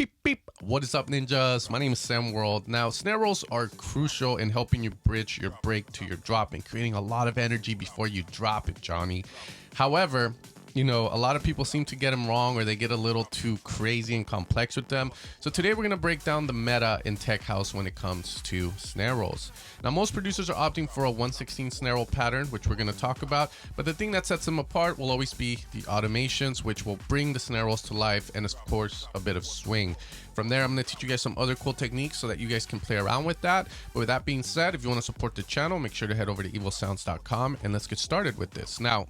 Beep, beep. What is up, ninjas? My name is Sam World. Now, snare rolls are crucial in helping you bridge your break to your drop and creating a lot of energy before you drop it, Johnny. However, you know, a lot of people seem to get them wrong, or they get a little too crazy and complex with them. So today we're going to break down the meta in tech house when it comes to snare rolls. Now, most producers are opting for a 1/16 snare roll pattern, which we're going to talk about. But the thing that sets them apart will always be the automations, which will bring the snare rolls to life, and of course, a bit of swing. From there, I'm going to teach you guys some other cool techniques so that you guys can play around with that. But with that being said, if you want to support the channel, make sure to head over to evilsounds.com and let's get started with this. Now,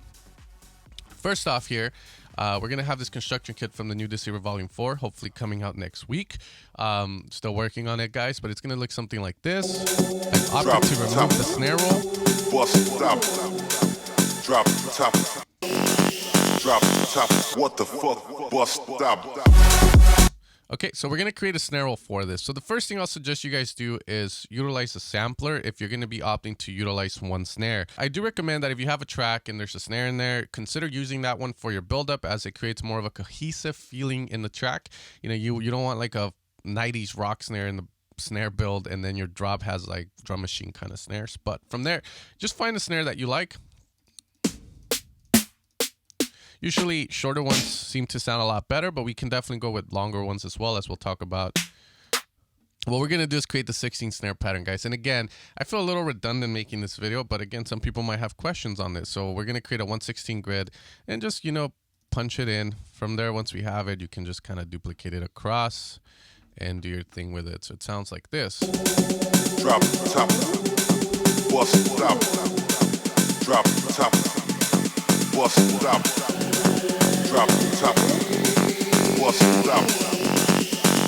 first off here, we're going to have this construction kit from the new Decay Gate Volume 4, hopefully coming out next week. Still working on it, guys, but it's going to look something like this. I've opted to remove the snare roll. Bust top. Drop top. Drop top. What the fuck? Bust top. Okay, so we're going to create a snare roll for this. So the first thing I'll suggest you guys do is utilize a sampler if you're going to be opting to utilize one snare. I do recommend that if you have a track and there's a snare in there, consider using that one for your buildup, as it creates more of a cohesive feeling in the track. You know, you don't want like a 90s rock snare in the snare build and then your drop has like drum machine kind of snares. But from there, just find a snare that you like. Usually shorter ones seem to sound a lot better, but we can definitely go with longer ones as well, as we'll talk about. What we're going to do is create the 16 snare pattern, guys. And again, I feel a little redundant making this video, but again, some people might have questions on this. So we're going to create a 1/16 grid and just, you know, punch it in. From there, once we have it, you can just kind of duplicate it across and do your thing with it. So it sounds like this. Drop top. Bust top. Drop top. Bust top. Drop top. Bust top.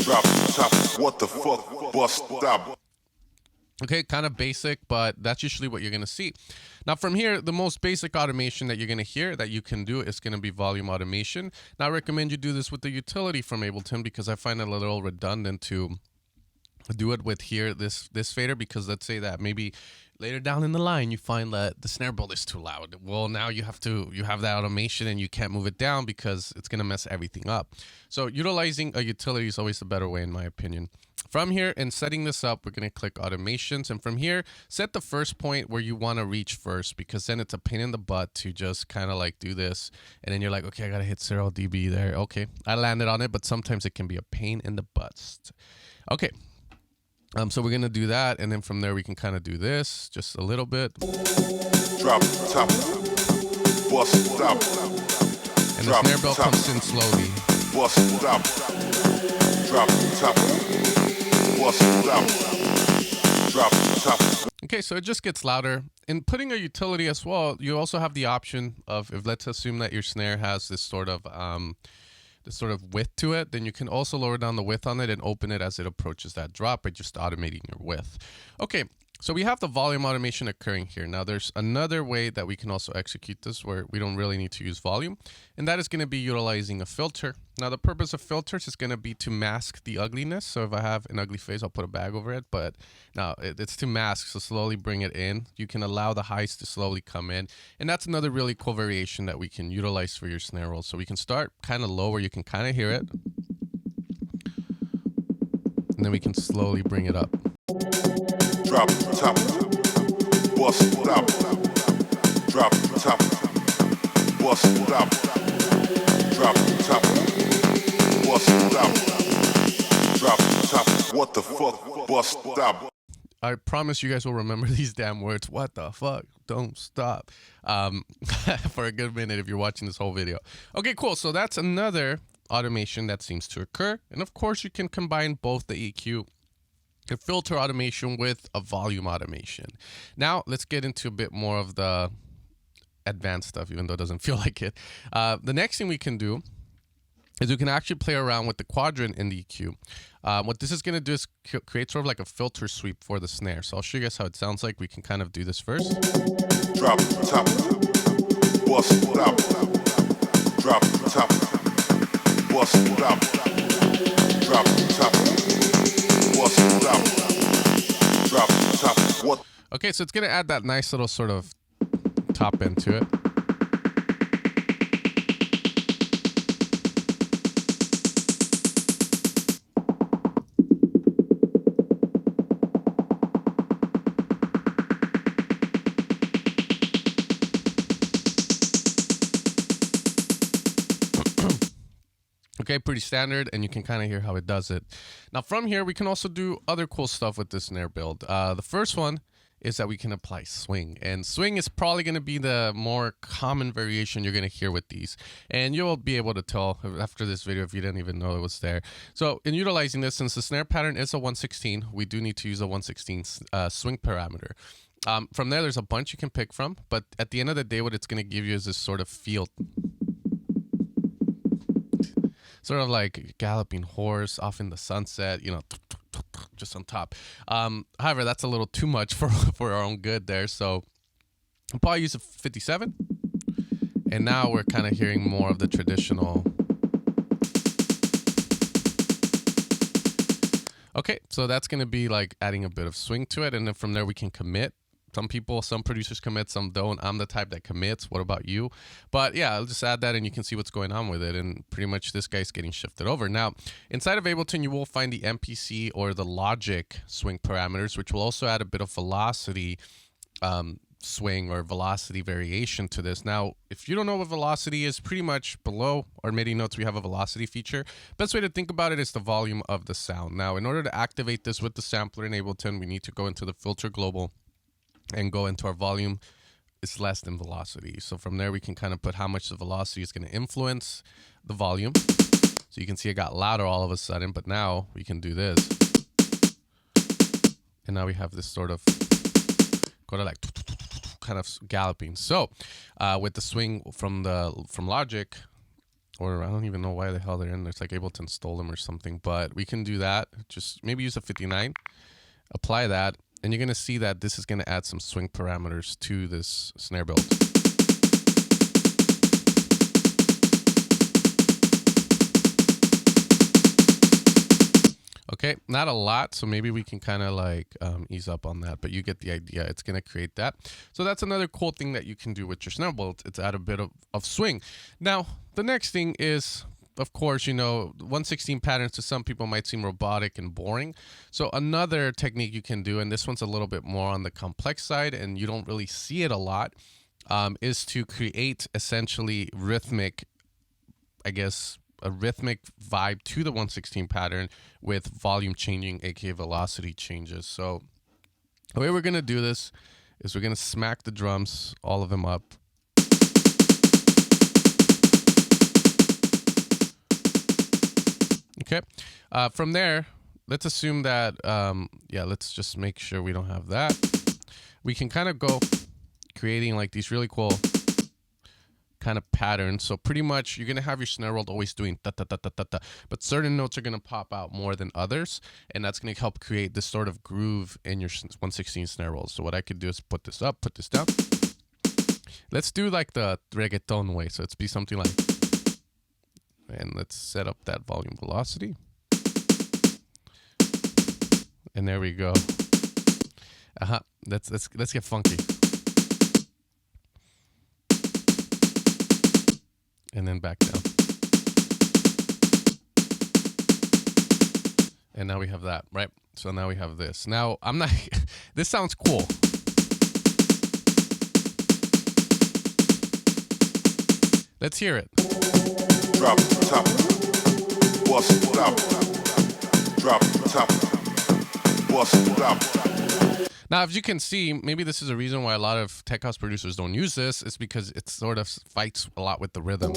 Drop top. What the fuck? Bust top. Okay, kind of basic, but that's usually what you're going to see. Now, from here, the most basic automation that you're going to hear that you can do is going to be volume automation. Now, I recommend you do this with the utility from Ableton, because I find it a little redundant to do it with here, this fader, because let's say that maybe later down in the line you find that the snare build is too loud. Well, now you have that automation and you can't move it down because it's going to mess everything up. So utilizing a utility is always a better way, in my opinion. From here, and setting this up, we're going to click automations, and from here set the first point where you want to reach first, because then it's a pain in the butt to just kind of like do this and then you're like, okay, I gotta hit 0 dB there. Okay, I landed on it, but sometimes it can be a pain in the butt. Okay, so we're gonna do that, and then from there we can kind of do this just a little bit. Drop top. Bust top. And the snare bell comes in slowly. Bust top. Drop top. Bust top. Drop top. Okay, so it just gets louder. In putting a utility as well, you also have the option of, if let's assume that your snare has this sort of width to it, then you can also lower down the width on it and open it as it approaches that drop by just automating your width. Okay, so we have the volume automation occurring here. Now there's another way that we can also execute this where we don't really need to use volume, and that is going to be utilizing a filter. Now the purpose of filters is going to be to mask the ugliness. So if I have an ugly face, I'll put a bag over it, but now it's to mask, so slowly bring it in. You can allow the highs to slowly come in, and that's another really cool variation that we can utilize for your snare roll. So we can start kind of low where you can kind of hear it, and then we can slowly bring it up. Drop top. Bust top. Drop top. Bust top. Drop top. Bust top. Drop top. What the fuck? Bust top. I promise you guys will remember these damn words. What the fuck? Don't stop. For a good minute if you're watching this whole video. Okay, cool. So that's another automation that seems to occur. And of course, you can combine both the EQ, the filter automation, with a volume automation. Now, let's get into a bit more of the advanced stuff, even though it doesn't feel like it. The next thing we can do is we can actually play around with the quadrant in the EQ. What this is going to do is create sort of like a filter sweep for the snare. So I'll show you guys how it sounds like. We can kind of do this first. Drop top. Bust top. Drop top. Bust top. Drop top. Bust top. Drop top. What? Okay, so it's going to add that nice little sort of top end to it. Okay, pretty standard, and you can kind of hear how it does it. Now from here, we can also do other cool stuff with this snare build. The first one is that we can apply swing, and swing is probably going to be the more common variation you're going to hear with these, and you'll be able to tell after this video if you didn't even know it was there. So in utilizing this, since the snare pattern is a 116, we do need to use a 116 swing parameter. From there, there's a bunch you can pick from, but at the end of the day, what it's going to give you is this sort of feel, sort of like galloping horse off in the sunset, you know, just on top. However, that's a little too much for our own good there, so I'll probably use a 57. And now we're kind of hearing more of the traditional. Okay, so that's going to be like adding a bit of swing to it, and then from there we can commit. Some producers commit, some don't. I'm the type that commits. What about you? But yeah, I'll just add that and you can see what's going on with it. And pretty much this guy's getting shifted over. Now, inside of Ableton, you will find the MPC or the Logic swing parameters, which will also add a bit of velocity swing or velocity variation to this. Now, if you don't know what velocity is, pretty much below our MIDI notes, we have a velocity feature. Best way to think about it is the volume of the sound. Now, in order to activate this with the sampler in Ableton, we need to go into the filter global and go into our volume is less than velocity. So from there, we can kind of put how much the velocity is going to influence the volume. So you can see it got louder all of a sudden, but now we can do this. And now we have this sort of like kind of galloping. So with the swing from Logic, or I don't even know why the hell they're in there. It's like Ableton stole them or something, but we can do that. Just maybe use a 59, apply that. And you're going to see that this is going to add some swing parameters to this snare build. Okay, not a lot, so maybe we can kind of like ease up on that, but you get the idea. It's going to create that. So that's another cool thing that you can do with your snare build. It's add a bit of swing. Now, the next thing is, of course, you know, 116 patterns to some people might seem robotic and boring. So another technique you can do, and this one's a little bit more on the complex side and you don't really see it a lot, is to create essentially rhythmic, I guess, a rhythmic vibe to the 116 pattern with volume changing, aka velocity changes. So the way we're going to do this is we're going to smack the drums, all of them up. Okay, from there, let's assume that, yeah, let's just make sure we don't have that. We can kind of go creating like these really cool kind of patterns. So pretty much you're going to have your snare roll always doing da da da da da da, but certain notes are going to pop out more than others, and that's going to help create this sort of groove in your 116 snare rolls. So what I could do is put this up, put this down. Let's do like the reggaeton way. So let's be something like, and let's set up that volume velocity. And there we go. Let's get funky. And then back down. And now we have that, right? So now we have this. Now, I'm not, this sounds cool. Let's hear it. Drop top, bust top. Drop top, bust top. Now, as you can see, maybe this is a reason why a lot of tech house producers don't use this. It's because it sort of fights a lot with the rhythm.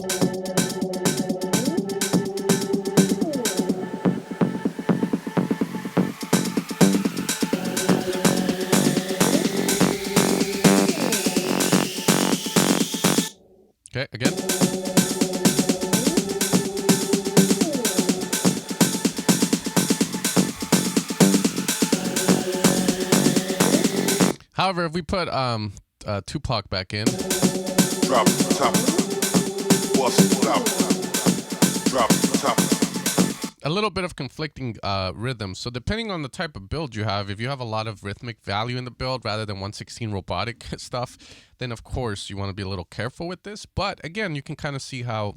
Okay, again. However, if we put Tupac back in, drop top, bust top, drop top. A little bit of conflicting rhythms. So depending on the type of build you have, if you have a lot of rhythmic value in the build rather than 116 robotic stuff, then of course you want to be a little careful with this. But again, you can kind of see how,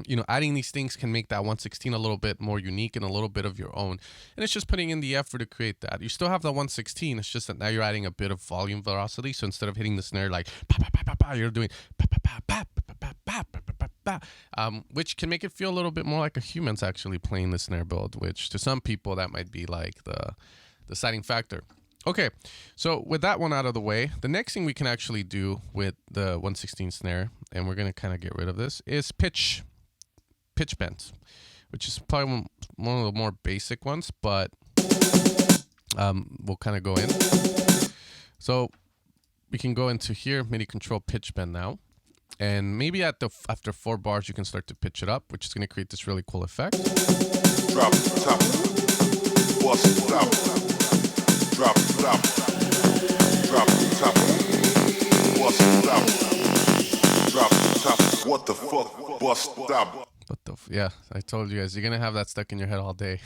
you know, adding these things can make that 116 a little bit more unique and a little bit of your own. And it's just putting in the effort to create that. You still have the 116. It's just that now you're adding a bit of volume velocity. So instead of hitting the snare like pa pa pa pa pa, you're doing pa pa pa pa pa pa pa pa pa pa ba, which can make it feel a little bit more like a human's actually playing the snare build, which to some people that might be like the deciding factor. Okay, so with that one out of the way, the next thing we can actually do with the 1/16 snare, and we're gonna kind of get rid of this, is pitch bends, which is probably one of the more basic ones, but we'll kind of go in. So we can go into here, MIDI control pitch bend now, and maybe after 4 bars you can start to pitch it up, which is gonna create this really cool effect. Drop top, bust top. Drop top, drop top, bust top, drop top. What the fuck, bust top. What the yeah, I told you guys, you're gonna have that stuck in your head all day.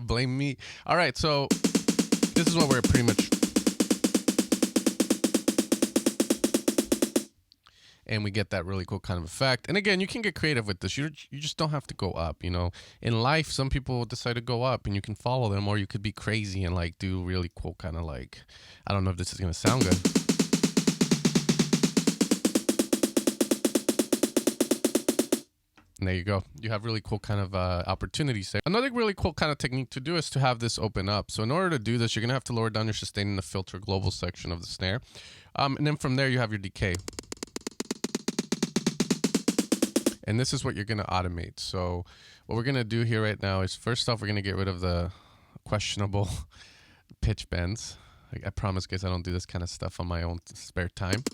Blame me. All right, so this is what we're pretty much, and we get that really cool kind of effect. And again, you can get creative with this. You just don't have to go up, you know. In life, some people decide to go up and you can follow them, or you could be crazy and like do really cool kind of like, I don't know if this is gonna sound good. And there you go. You have really cool kind of opportunities there. Another really cool kind of technique to do is to have this open up. So in order to do this, you're gonna have to lower down your sustain in the filter global section of the snare. And then from there you have your decay. And this is what you're going to automate. So what we're going to do here right now is, first off, we're going to get rid of the questionable pitch bends. I promise, guys, I don't do this kind of stuff on my own spare time.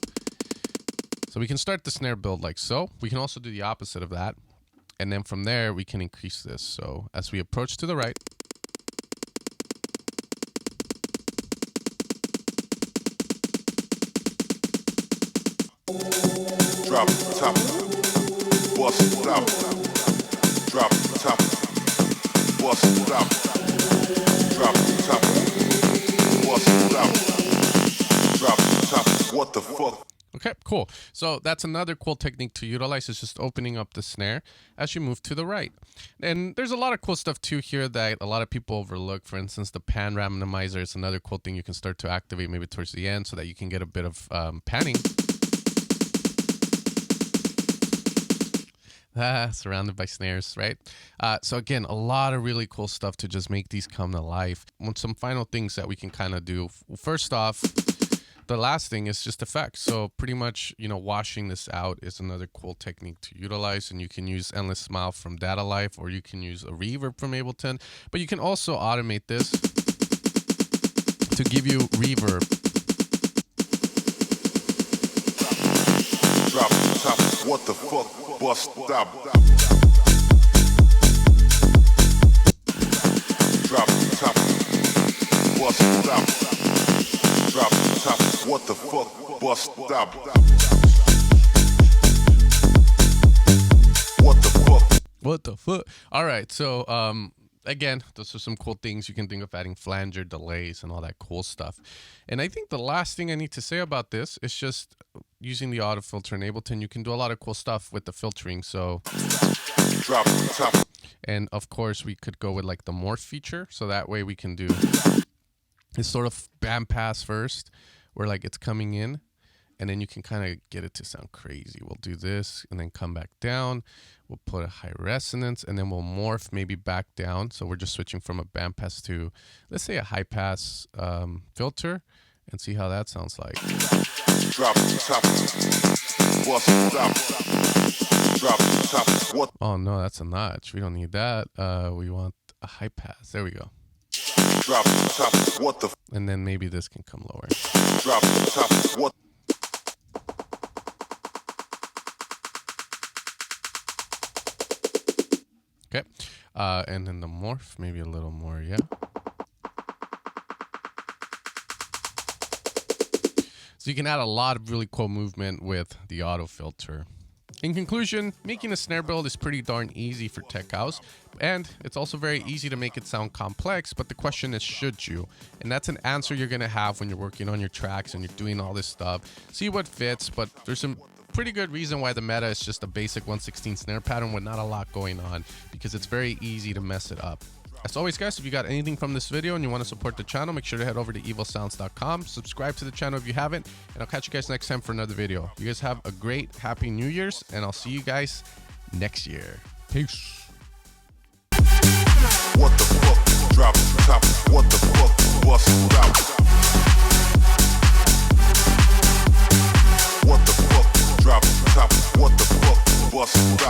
So we can start the snare build like so. We can also do the opposite of that. And then from there, we can increase this. So as we approach to the right, drop top. Bust top, drop top, bust top, drop top, bust top, drop top. What the fuck? Okay, cool. So that's another cool technique to utilize, is just opening up the snare as you move to the right. And there's a lot of cool stuff too here that a lot of people overlook. For instance, the pan randomizer is another cool thing you can start to activate maybe towards the end so that you can get a bit of panning. Surrounded by snares, right? So again, a lot of really cool stuff to just make these come to life. Some final things that we can kind of do. First off, the last thing is just effects. So pretty much, you know, washing this out is another cool technique to utilize. And you can use Endless Smile from Data Life, or you can use a reverb from Ableton. But you can also automate this to give you reverb. Drop top, what the fuck, bust top. Drop top, bust top. Drop top, what the fuck, bust top. What the fuck? What the fuck? All right, so again, those are some cool things. You can think of adding flanger, delays, and all that cool stuff. And I think the last thing I need to say about this is just using the auto filter in Ableton. You can do a lot of cool stuff with the filtering. So, drop top. And of course, we could go with like the morph feature. So that way we can do this sort of band pass first, where like it's coming in, and then you can kind of get it to sound crazy. We'll do this and then come back down. We'll put a high resonance, and then we'll morph maybe back down. So we're just switching from a band pass to, let's say, a high pass filter, and see how that sounds like. Drop top, bust top. Drop top, what? Oh no, that's a notch. We don't need that. We want a high pass. There we go. Drop top, what the? And then maybe this can come lower. Drop top, what? Okay, and then the morph, maybe a little more, yeah. So you can add a lot of really cool movement with the auto filter. In conclusion, making a snare build is pretty darn easy for tech house, and it's also very easy to make it sound complex, but the question is, should you? And that's an answer you're gonna have when you're working on your tracks and you're doing all this stuff. See what fits, but there's some pretty good reason why the meta is just a basic 1/16 snare pattern with not a lot going on, because it's very easy to mess it up. As always, guys, if you got anything from this video and you want to support the channel, make sure to head over to evilsounds.com, subscribe to the channel if you haven't, and I'll catch you guys next time for another video. You guys have a great, happy New Year's, and I'll see you guys next year. Peace. What the fuck? Drop top. What the fuck? Bust out. What the fuck? Drop top. What the fuck? Bust out.